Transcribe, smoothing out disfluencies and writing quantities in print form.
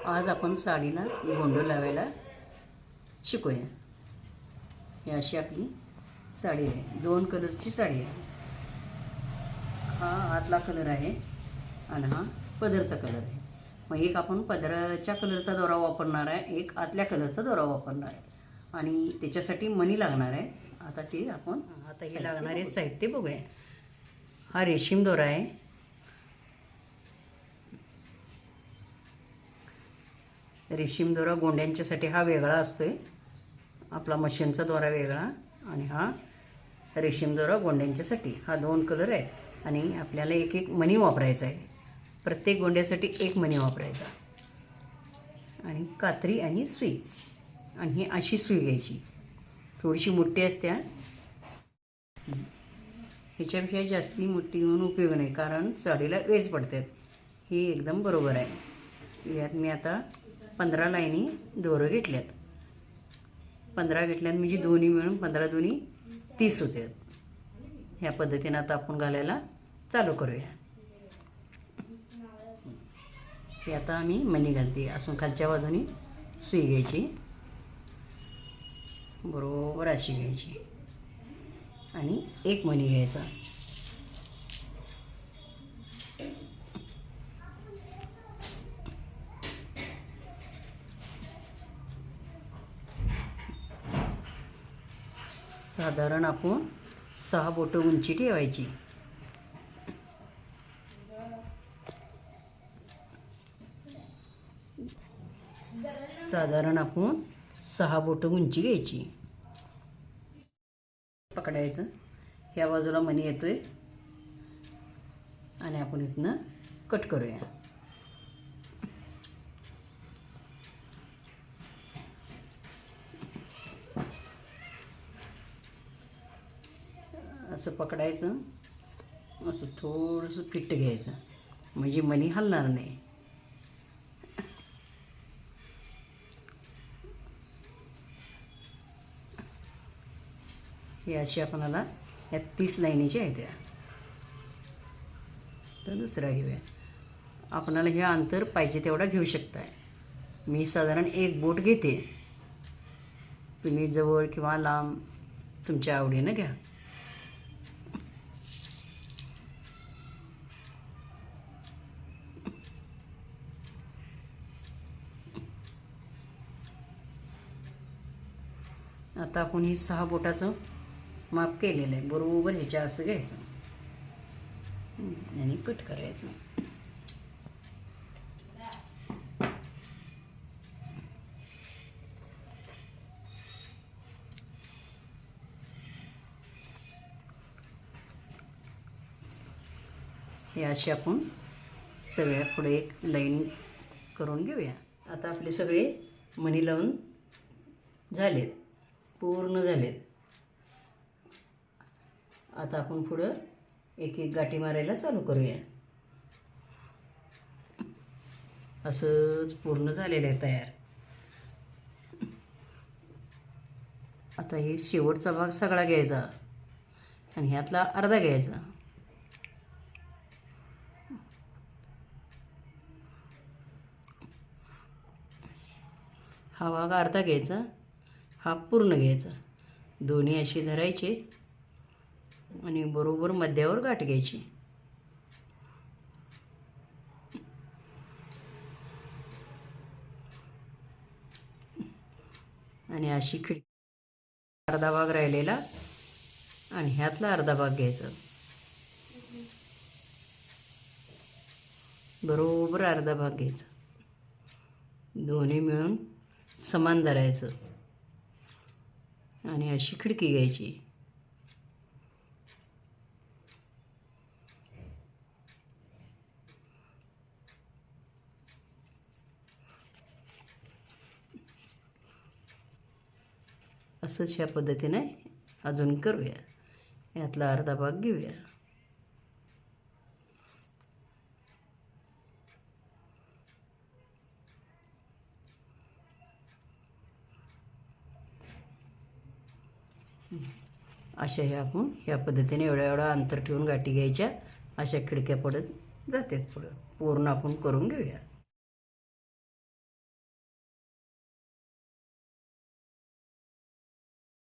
आज आपण साडीला गोंड लावायला शिकूया। ही अशी आपली साडी आहे, 2 कलरची साडी आहे। हा आतला कलर आहे आणि हा पदरचा कलर आहे। मग एक आपण पदराच्या कलरचा दोरा वापरणार आहे, एक आतल्या कलरचा दोरा वापरणार आहे आणि त्याच्यासाठी मणी लागणार आहे। आता ते आपण आता हे लागणारे साहित्य बघूया। हा रेशीम दोरा आहे, रेशीम दोरा गोंड्यांच्यासाठी हा वेगळा असतोय, आपला मशीनचा दोरा वेगळा आणि हा रेशीम दोरा गोंड्यांच्यासाठी। हा 2 कलर आहेत आणि आपल्याला एक एक मणी वापरायचा आहे, प्रत्येक गोंड्यासाठी एक मणी वापरायचा आणि कात्री आणि सुई। आणि ही अशी सुई घ्यायची, थोडीशी मोठी असते, ह्याच्यापेक्षा जास्ती मोठी म्हणून उपयोग नाही, कारण साडीला वेच पडतात। ही एकदम बरोबर आहे। यात मी आता 15 लाईनी दोरं घेतल्यात, 15 घेतल्यात म्हणजे दोन्ही मिळून 15 दुनी 30 होतात। ह्या पद्धतीने आता आपण घालायला चालू करूया। हे आता आम्ही मणी घालते, असून खालच्या बाजूनी सुई घ्यायची, बरोबर अशी घ्यायची आणि एक मणी घ्यायचा। साधारण आपण 6 बोटं उंची ठेवायची। साधारण आपण 6 बोटं उंची घ्यायची, पकडायचं। ह्या बाजूला मणी येतोय आणि आपण इथनं कट करूया। असं पकडायचं, असं थोडंसं फिट्ट घ्यायचं म्हणजे मणी हलणार नाही। हे अशी आपल्याला या 30 लाईनीच्या आहेत। तर दुसरा घेऊया, आपणाला हे अंतर पाहिजे तेवढा घेऊ शकताय। मी साधारण 1 बोट घेते, तुम्ही जवळ किंवा लांब तुमच्या आवडीनं घ्या। आता आपण ही 6 बोटाचं माप केलेलं आहे, बरोबर ह्याच्या असं घ्यायचं आणि कट करायचं। हे असे आपण सगळ्या पुढे एक लाईन करून घेऊया। आता आपले सगळे मणी लावून झालेत, पूर्ण झालेत। आता आपण पुढं एक एक गाठी मारायला चालू करूया। असंच पूर्ण झालेलं आहे तयार। आता हे शेवटचा भाग सगळा घ्यायचा आणि ह्यातला अर्धा घ्यायचा। हा भाग अर्धा घ्यायचा, हा पूर्ण घ्यायचा, दोन्ही अशी धरायचे आणि बरोबर मध्यावर गाठ घ्यायची। आणि अशी खिडकी, अर्धा भाग राहिलेला आणि ह्यातला अर्धा भाग घ्यायचा, बरोबर अर्धा भाग घ्यायचा, दोन्ही मिळून समान धरायचं आणि अशी खिडकी घ्यायची। असंच ह्या पद्धतीने अजून करूया। यातला अर्धा भाग घेऊया। अशा ह्या आपण ह्या पद्धतीने एवढ्या एवढा अंतर ठेवून गाठी घ्यायच्या, अशा खिडक्या पडत जातात पुढं। पूर्ण आपण करून घेऊया।